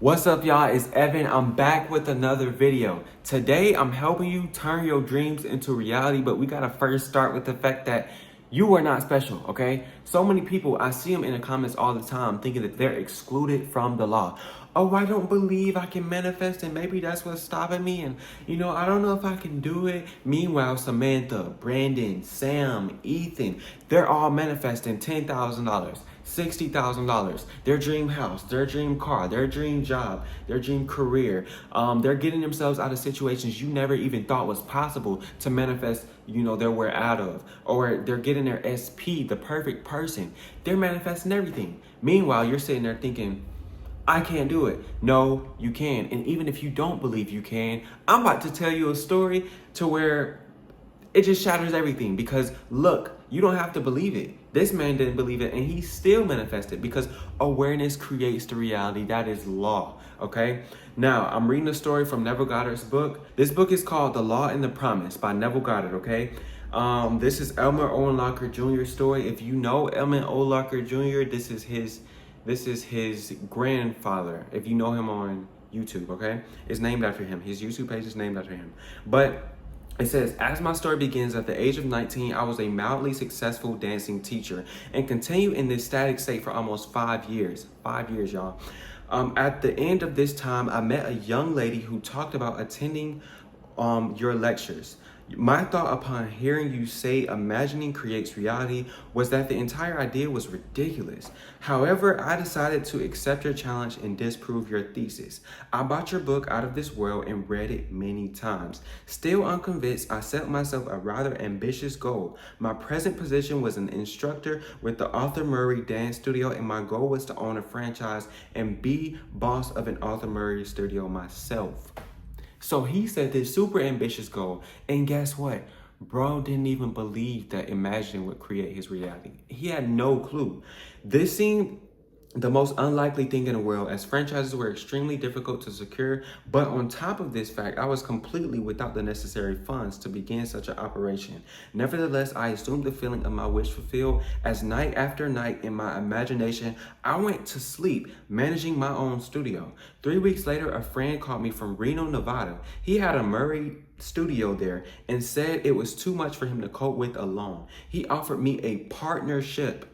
What's up, y'all? It's Evan. I'm back with another video. Today, I'm helping you turn your dreams into reality, but we gotta first start with the fact that you are not special, okay? So many people, I see them in the comments all the time thinking that they're excluded from the law. Oh, I don't believe I can manifest, and maybe that's what's stopping me, and I don't know if I can do it. Meanwhile, Samantha, Brandon, Sam, Ethan, they're all manifesting $10,000. $60,000, their dream house, their dream car, their dream job, their dream career. They're getting themselves out of situations you never even thought was possible to manifest, their way out of. Or they're getting their SP, the perfect person. They're manifesting everything. Meanwhile, you're sitting there thinking, I can't do it. No, you can. And even if you don't believe you can, I'm about to tell you a story to where it just shatters everything, because look, you don't have to believe it. This man didn't believe it and he still manifested, because awareness creates the reality. That is law, okay? Now, I'm reading a story from Neville Goddard's book. This book is called The Law and the Promise by Neville Goddard, okay? This is Elmer Owen Locker Jr.'s story. If you know Elmer Owen Locker Jr., this is his grandfather, if you know him on YouTube, okay? It's named after him. His YouTube page is named after him. But it says, as my story begins, at the age of 19, I was a mildly successful dancing teacher and continued in this static state for almost 5 years. 5 years, y'all. At the end of this time, I met a young lady who talked about attending your lectures. My thought upon hearing you say imagining creates reality was that the entire idea was ridiculous. However, I decided to accept your challenge and disprove your thesis. I bought your book Out of This World and read it many times. Still unconvinced, I set myself a rather ambitious goal. My present position was an instructor with the Arthur Murray Dance Studio, and my goal was to own a franchise and be boss of an Arthur Murray studio myself. So he set this super ambitious goal, and guess what? Bro didn't even believe that imagining would create his reality. He had no clue. This seemed the most unlikely thing in the world, as franchises were extremely difficult to secure. But on top of this fact, I was completely without the necessary funds to begin such an operation. Nevertheless, I assumed the feeling of my wish fulfilled, as night after night in my imagination, I went to sleep managing my own studio. 3 weeks later, a friend called me from Reno, Nevada. He had a Murray studio there and said it was too much for him to cope with alone. He offered me a partnership.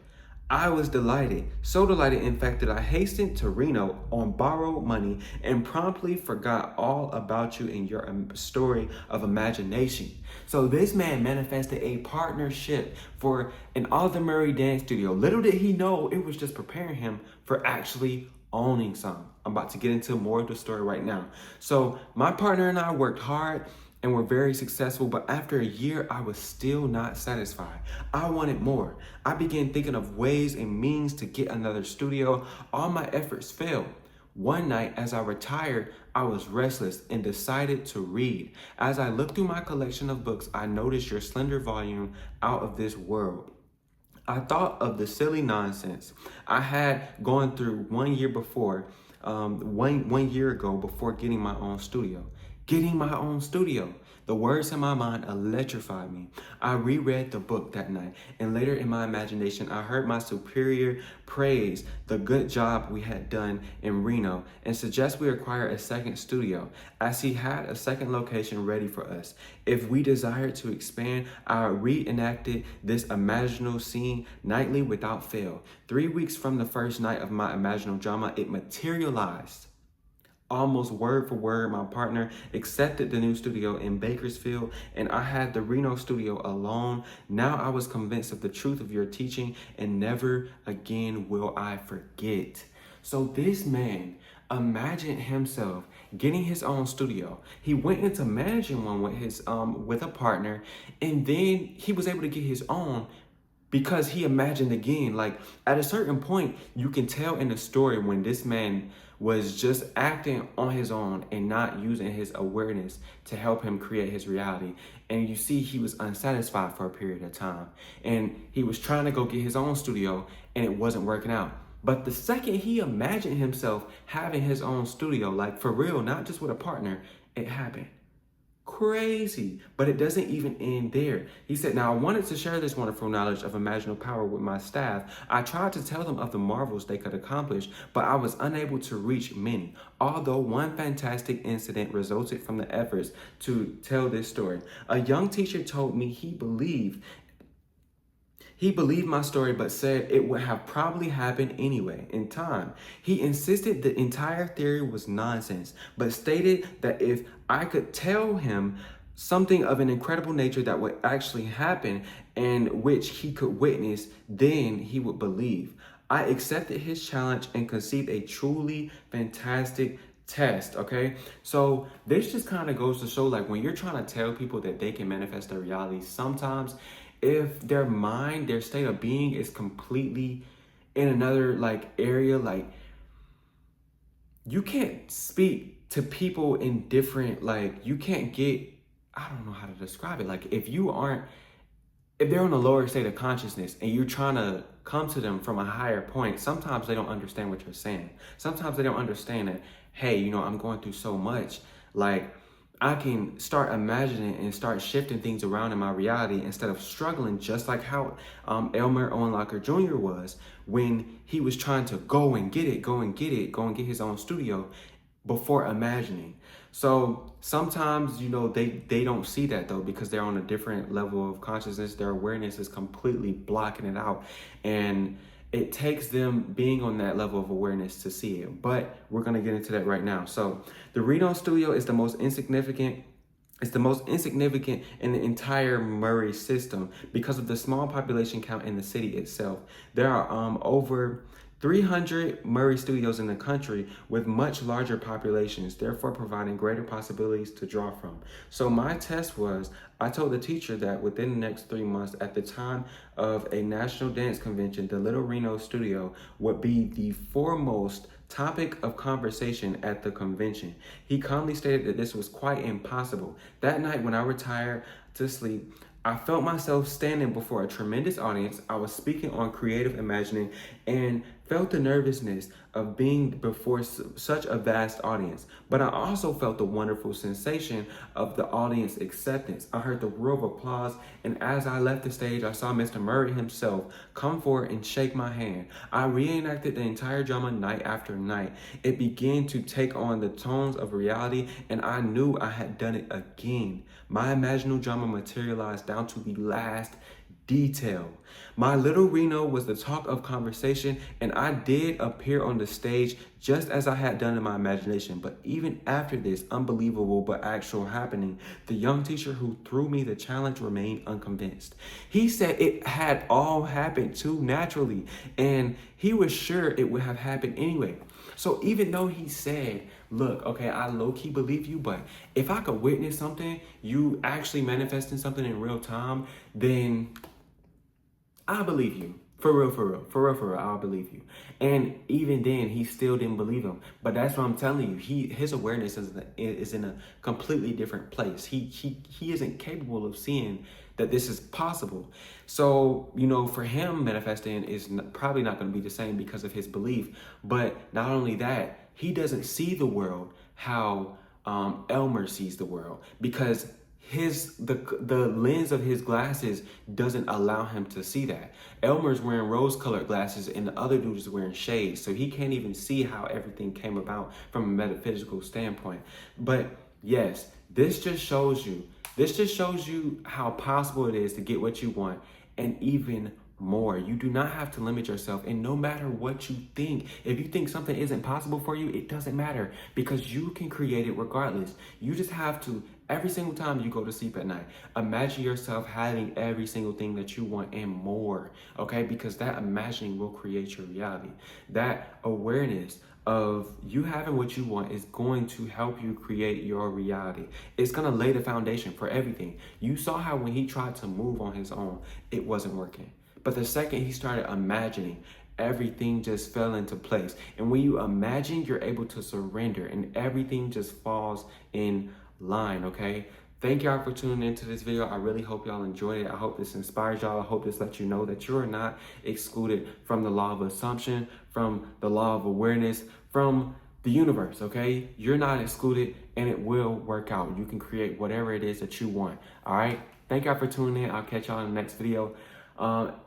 I was delighted, so delighted in fact that I hastened to Reno on borrowed money and promptly forgot all about you and your story of imagination. So this man manifested a partnership for an Arthur Murray Dance Studio. Little did he know it was just preparing him for actually owning some. I'm about to get into more of the story right now. So my partner and I worked hard and were very successful, but after a year, I was still not satisfied. I wanted more. I began thinking of ways and means to get another studio. All my efforts failed. One night, as I retired, I was restless and decided to read. As I looked through my collection of books, I noticed your slender volume, Out of This World. I thought of the silly nonsense I had gone through 1 year before, one year ago, before getting my own studio. Getting my own studio. The words in my mind electrified me. I reread the book that night, and later in my imagination, I heard my superior praise the good job we had done in Reno and suggest we acquire a second studio, as he had a second location ready for us. If we desired to expand, I reenacted this imaginal scene nightly without fail. 3 weeks from the first night of my imaginal drama, it materialized. Almost word for word, my partner accepted the new studio in Bakersfield, and I had the Reno studio alone. Now I was convinced of the truth of your teaching, and never again will I forget. So this man imagined himself getting his own studio. He went into managing one with a partner, and then he was able to get his own because he imagined again. Like, at a certain point, you can tell in the story when this man was just acting on his own and not using his awareness to help him create his reality. And you see he was unsatisfied for a period of time. And he was trying to go get his own studio and it wasn't working out. But the second he imagined himself having his own studio, like for real, not just with a partner, it happened. Crazy. But it doesn't even end there. He said, now I wanted to share this wonderful knowledge of imaginal power with my staff. I tried to tell them of the marvels they could accomplish, but I was unable to reach many. Although one fantastic incident resulted from the efforts to tell this story. A young teacher told me he believed my story, but said it would have probably happened anyway in time. He insisted the entire theory was nonsense, but stated that if I could tell him something of an incredible nature that would actually happen and which he could witness, then he would believe. I accepted his challenge and conceived a truly fantastic test. Okay, so this just kind of goes to show, like, when you're trying to tell people that they can manifest their reality, sometimes if their mind, their state of being is completely in another like area, like, you can't speak to people in different, like, you can't get, I don't know how to describe it. Like, if they're in a lower state of consciousness and you're trying to come to them from a higher point, sometimes they don't understand what you're saying. Sometimes they don't understand that, hey, I'm going through so much. Like, I can start imagining and start shifting things around in my reality instead of struggling, just like how Elmer Owen Locker Jr. was when he was trying to go and get his own studio before imagining. So sometimes, they don't see that though, because they're on a different level of consciousness. Their awareness is completely blocking it out. And it takes them being on that level of awareness to see it. But we're going to get into that right now. So the Reno studio is the most insignificant. It's the most insignificant in the entire Murray system because of the small population count in the city itself. There are over 300 Murray studios in the country with much larger populations, therefore providing greater possibilities to draw from. So my test was, I told the teacher that within the next 3 months, at the time of a national dance convention, the Little Reno studio would be the foremost topic of conversation at the convention. He calmly stated that this was quite impossible. That night, when I retired to sleep, I felt myself standing before a tremendous audience. I was speaking on creative imagining and felt the nervousness of being before such a vast audience. But I also felt the wonderful sensation of the audience acceptance. I heard the roar of applause, and as I left the stage, I saw Mr. Murray himself come forward and shake my hand. I reenacted the entire drama night after night. It began to take on the tones of reality, and I knew I had done it again. My imaginal drama materialized down to the last detail. My Little Reno was the talk of conversation, and I did appear on the stage just as I had done in my imagination. But even after this unbelievable but actual happening, the young teacher who threw me the challenge remained unconvinced. He said it had all happened too naturally, and he was sure it would have happened anyway. So even though he said, look, okay, I low-key believe you, but if I could witness something, you actually manifesting something in real time, then I believe you. For real, I'll believe you. And even then, he still didn't believe him. But that's what I'm telling you. His awareness is in a completely different place. He isn't capable of seeing that this is possible. So, for him, manifesting is probably not going to be the same because of his belief. But not only that, he doesn't see the world how Elmer sees the world, because the lens of his glasses doesn't allow him to see that. Elmer's wearing rose-colored glasses and the other dude is wearing shades, so he can't even see how everything came about from a metaphysical standpoint. But yes, this just shows you how possible it is to get what you want, and even more. You do not have to limit yourself, and no matter what you think, if you think something isn't possible for you, it doesn't matter, because you can create it regardless. You just have to, every single time you go to sleep at night, imagine yourself having every single thing that you want and more, okay? Because that imagining will create your reality. That awareness of you having what you want is going to help you create your reality. It's going to lay the foundation for everything. You saw how when he tried to move on his own, it wasn't working. But the second he started imagining, everything just fell into place. And when you imagine, you're able to surrender, and everything just falls in line, okay? Thank y'all for tuning into this video. I really hope y'all enjoyed it. I hope this inspires y'all. I hope this lets you know that you are not excluded from the law of assumption, from the law of awareness, from the universe, okay? You're not excluded, and it will work out. You can create whatever it is that you want, all right? Thank y'all for tuning in. I'll catch y'all in the next video.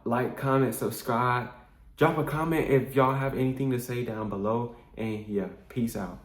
Like, comment, subscribe. Drop a comment if y'all have anything to say down below. And yeah, peace out.